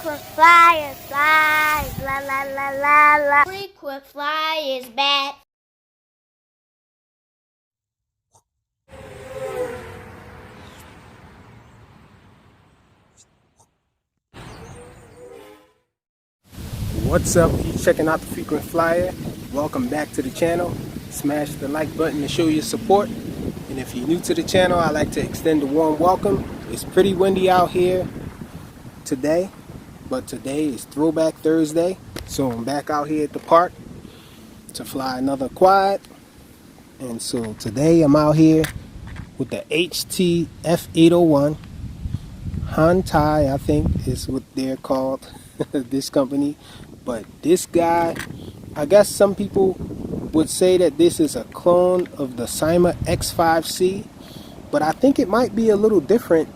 Frequent flyers, flies, la la la la la. Frequent flyers back. What's up? You checking out the Frequent Flyer. Welcome back to the channel. Smash the like button to show your support. And if you're new to the channel, I'd like to extend a warm welcome. It's pretty windy out here today, but today is Throwback Thursday. So I'm back out here at the park to fly another quad. And so today I'm out here with the HT F801. Hantai, I think is what they're called, this company. But this guy, I guess some people would say that this is a clone of the Cyma X5C, but I think it might be a little different.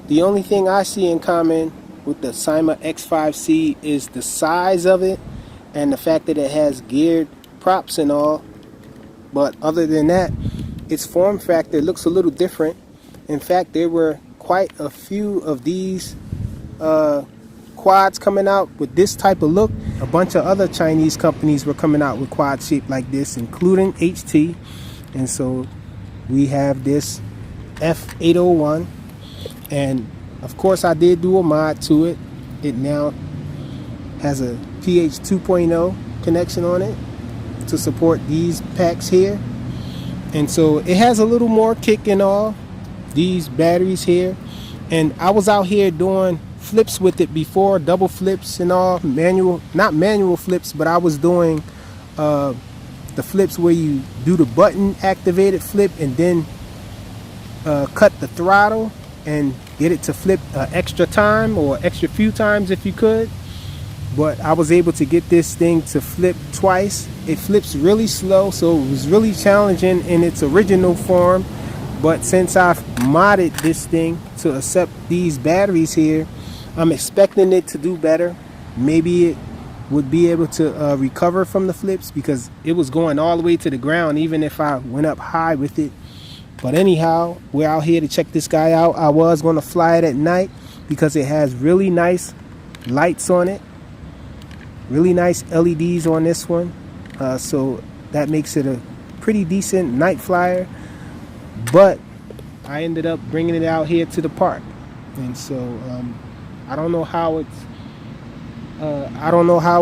The only thing I see in common with the Cyma X5C is the size of it and the fact that it has geared props and all. But other than that, its form factor looks a little different. In fact, there were quite a few of these quads coming out with this type of look. A bunch of other Chinese companies were coming out with quads shaped like this, including HT. And so we have this F801, and of course I did do a mod to it. It now has a PH 2.0 connection on it to support these packs here, and so it has a little more kick and all, these batteries here. And I was out here doing flips with it before, double flips and all, not manual flips, but I was doing the flips where you do the button activated flip and then cut the throttle and get it to flip extra time or extra few times if you could. But I was able to get this thing to flip twice. It flips really slow, so it was really challenging in its original form. But since I've modded this thing to accept these batteries here, I'm expecting it to do better. Maybe it would be able to recover from the flips, because it was going all the way to the ground even if I went up high with it. But anyhow, we're out here to check this guy out. I was going to fly it at night because it has really nice lights on it. Really nice LEDs on this one. So that makes it a pretty decent night flyer. But I ended up bringing it out here to the park, and so I don't know how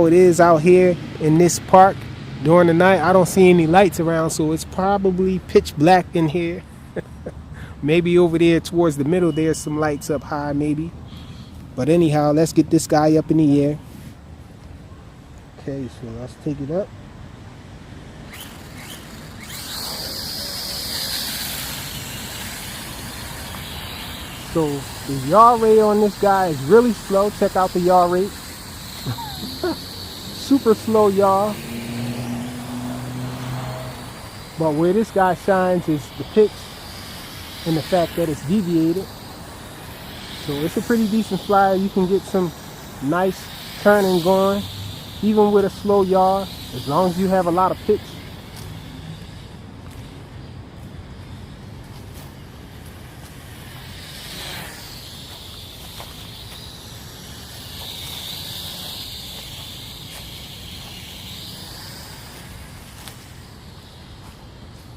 it is out here in this park during the night. I don't see any lights around, so it's probably pitch black in here. Maybe over there towards the middle there's some lights up high maybe. But anyhow, let's get this guy up in the air. Okay, so let's take it up. So the yaw rate on this guy is really slow. Check out the yaw rate. Super slow yaw. But where this guy shines is the pitch and the fact that it's deviated. So it's a pretty decent flyer. You can get some nice turning going even with a slow yaw, as long as you have a lot of pitch.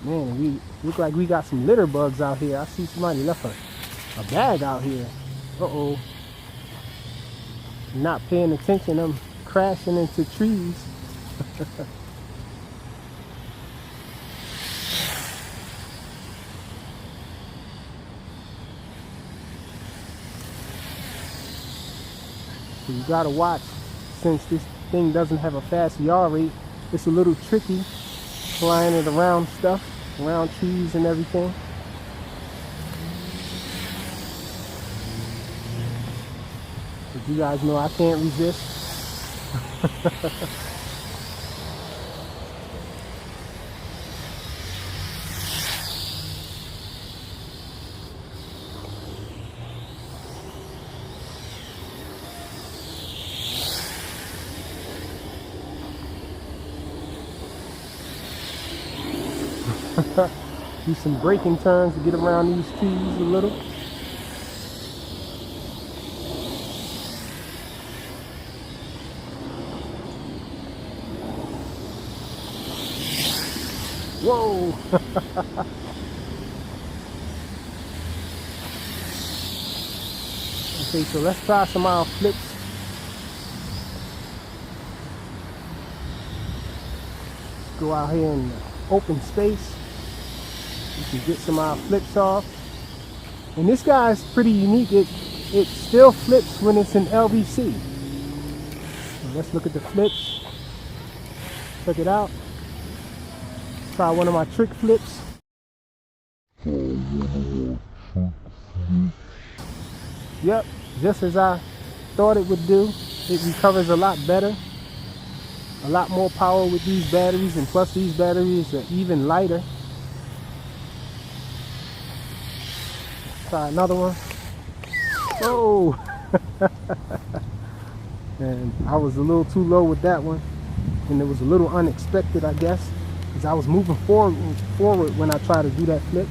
Man, we look like we got some litter bugs out here. I see somebody left a bag out here. Uh-oh. Not paying attention, I'm crashing into trees. So you gotta watch, since this thing doesn't have a fast yaw rate. It's a little tricky flying it around stuff, around trees and everything. But you guys know I can't resist. Do some braking turns to get around these trees a little. Whoa. Okay, so let's try some flips. Let's go out here in the open space. You can get some flips off. And this guy is pretty unique. It still flips when it's in LVC. So let's look at the flips. Check it out. Try one of my trick flips. Yep, just as I thought it would do. It recovers a lot better. A lot more power with these batteries, and plus these batteries are even lighter. Let's try another one. Oh! And I was a little too low with that one. And it was a little unexpected, I guess, because I was moving forward when I tried to do that flip.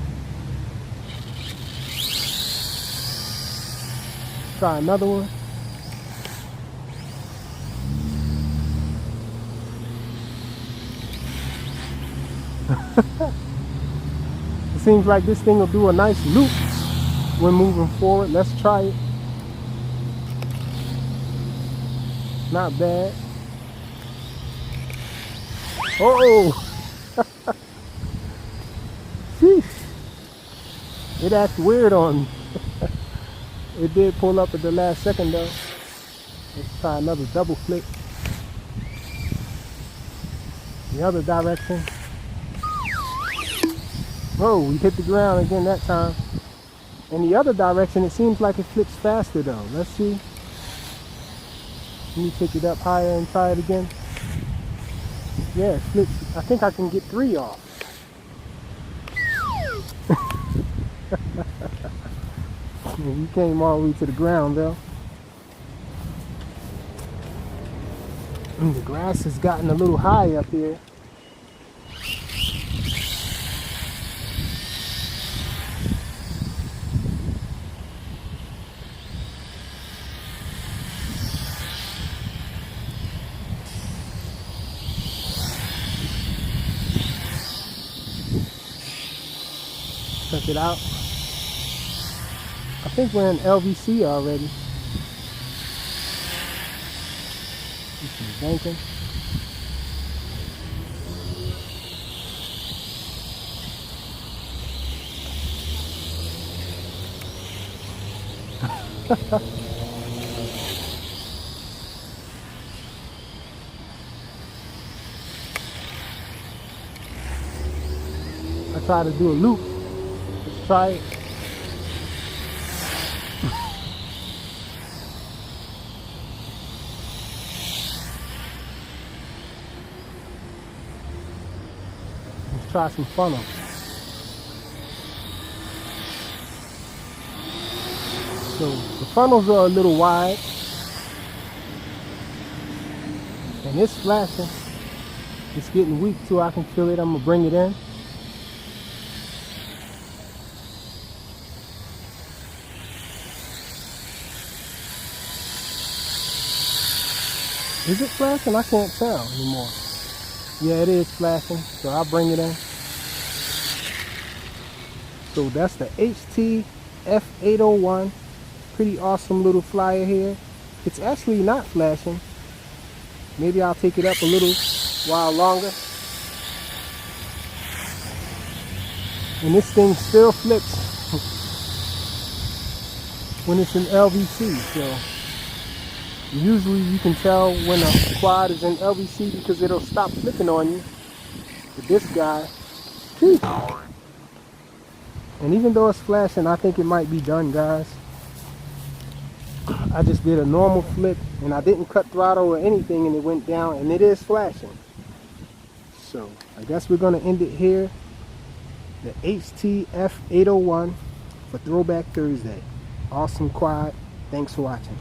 Try another one. It seems like this thing will do a nice loop when moving forward. Let's try it. Not bad. Oh! Sheesh. It acts weird on me. It did pull up at the last second though. Let's try another double flip. The other direction. Whoa, we hit the ground again that time. In the other direction, it seems like it flips faster though. Let's see. Let me take it up higher and try it again. Yeah, it flips. I think I can get 3 off. We came all the way to the ground though. And the grass has gotten a little high up here. Check it out. I think we're in LVC already. This is banking. I try to do a loop. Let's try it. Let's try some funnels. So the funnels are a little wide. And it's flashing. It's getting weak too. I can feel it. I'm gonna bring it in. Is it flashing? I can't tell anymore. Yeah, it is flashing, so I'll bring it in. So that's the HT F801. Pretty awesome little flyer here. It's actually not flashing. Maybe I'll take it up a little while longer. And this thing still flips when it's in LVC, so usually you can tell when a quad is in LVC because it'll stop flipping on you. But this guy, whew. And even though it's flashing, I think it might be done, guys. I just did a normal flip and I didn't cut throttle or anything and it went down and it is flashing. So I guess we're going to end it here. The HT F801 for Throwback Thursday. Awesome quad. Thanks for watching.